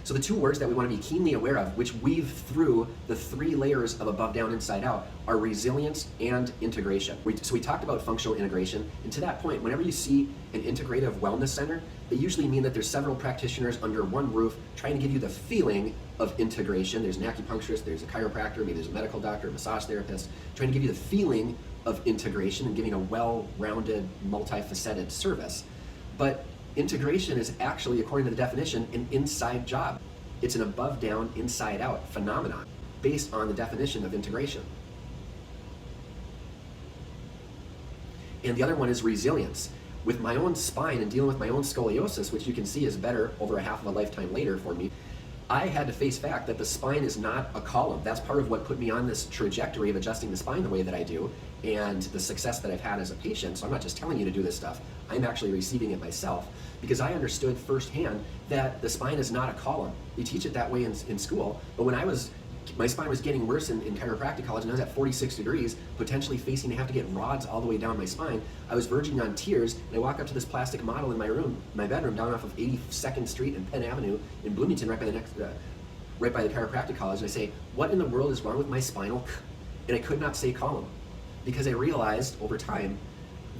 So the two words that we want to be keenly aware of, which weave through the three layers of above, down, inside out, are resilience and integration. So we talked about functional integration, and to that point, whenever you see an integrative wellness center, they usually mean that there's several practitioners under one roof trying to give you the feeling of integration. There's an acupuncturist, there's a chiropractor, maybe there's a medical doctor, a massage therapist, trying to give you the feeling of integration and giving a well-rounded, multifaceted service. But integration is actually, according to the definition, an inside job. It's an above, down, inside out phenomenon based on the definition of integration. And the other one is resilience. With my own spine and dealing with my own scoliosis, which you can see is better over a half of a lifetime later for me, I had to face fact that the spine is not a column. That's part of what put me on this trajectory of adjusting the spine the way that I do and the success that I've had as a patient. So I'm not just telling you to do this stuff, I'm actually receiving it myself because I understood firsthand that the spine is not a column. You teach it that way in school, but when my spine was getting worse in chiropractic college and I was at 46 degrees, potentially facing to have to get rods all the way down my spine, I was verging on tears, and I walk up to this plastic model in my bedroom down off of 82nd Street and Penn Avenue in Bloomington, right by the chiropractic college, and I say, what in the world is wrong with my spinal? And I could not say column, because I realized over time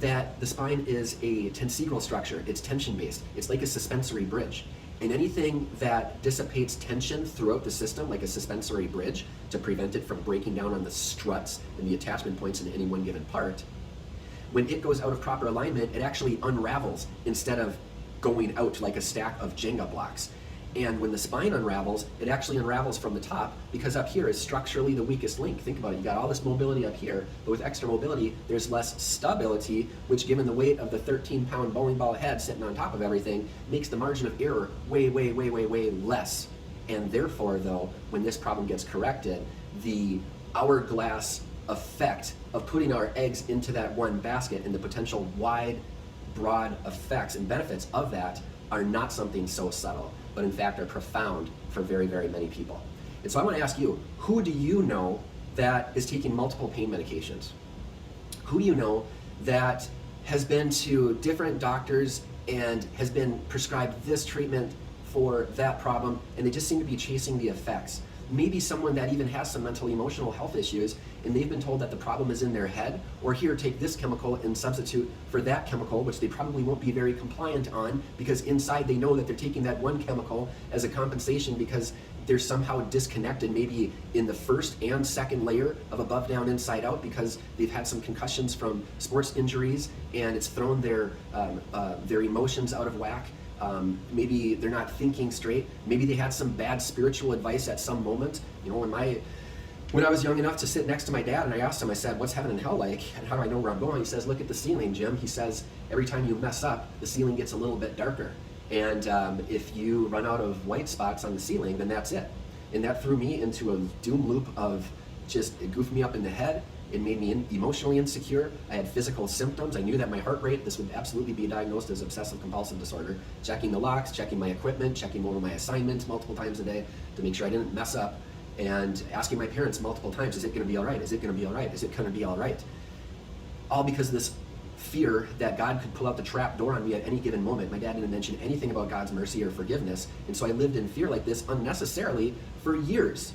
that the spine is a tensegral structure. It's tension-based. It's like a suspensory bridge. And anything that dissipates tension throughout the system, like a suspensory bridge, to prevent it from breaking down on the struts and the attachment points in any one given part, when it goes out of proper alignment, it actually unravels instead of going out like a stack of Jenga blocks. And when the spine unravels, it actually unravels from the top because up here is structurally the weakest link. Think about it, you got all this mobility up here, but with extra mobility, there's less stability, which given the weight of the 13-pound bowling ball head sitting on top of everything, makes the margin of error way, way, way, way, way less. And therefore though, when this problem gets corrected, the hourglass effect of putting our eggs into that one basket and the potential wide, broad effects and benefits of that are not something so subtle, but in fact are profound for very, very many people. And so I want to ask you, who do you know that is taking multiple pain medications? Who do you know that has been to different doctors and has been prescribed this treatment for that problem, and they just seem to be chasing the effects? Maybe someone that even has some mental emotional health issues and they've been told that the problem is in their head, or here, take this chemical and substitute for that chemical, which they probably won't be very compliant on because inside they know that they're taking that one chemical as a compensation because they're somehow disconnected maybe in the first and second layer of above, down, inside out because they've had some concussions from sports injuries and it's thrown their emotions out of whack. Maybe they're not thinking straight. Maybe they had some bad spiritual advice at some moment. You know, when I was young enough to sit next to my dad and I asked him, I said, what's heaven and hell like? And how do I know where I'm going? He says, look at the ceiling, Jim. He says, every time you mess up, the ceiling gets a little bit darker. And if you run out of white spots on the ceiling, then that's it. And that threw me into a doom loop of it goofed me up in the head. It made me emotionally insecure. I had physical symptoms. I knew that my heart rate, this would absolutely be diagnosed as obsessive compulsive disorder. Checking the locks, checking my equipment, checking over my assignments multiple times a day to make sure I didn't mess up, and asking my parents multiple times, is it gonna be all right? Is it gonna be all right? Is it gonna be all right? All because of this fear that God could pull out the trap door on me at any given moment. My dad didn't mention anything about God's mercy or forgiveness, and so I lived in fear like this unnecessarily for years.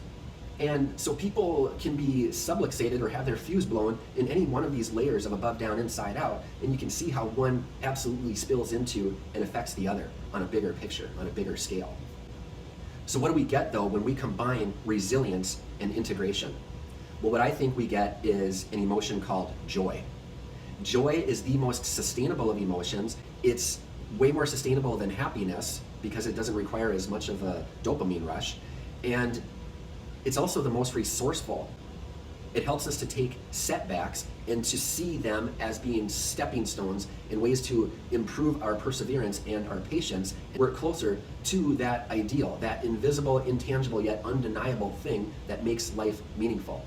And so people can be subluxated or have their fuse blown in any one of these layers of above, down, inside out, and you can see how one absolutely spills into and affects the other on a bigger picture, on a bigger scale. So what do we get though when we combine resilience and integration? Well, what I think we get is an emotion called joy. Joy is the most sustainable of emotions. It's way more sustainable than happiness because it doesn't require as much of a dopamine rush. And it's also the most resourceful. It helps us to take setbacks and to see them as being stepping stones and ways to improve our perseverance and our patience and work closer to that ideal, that invisible, intangible, yet undeniable thing that makes life meaningful.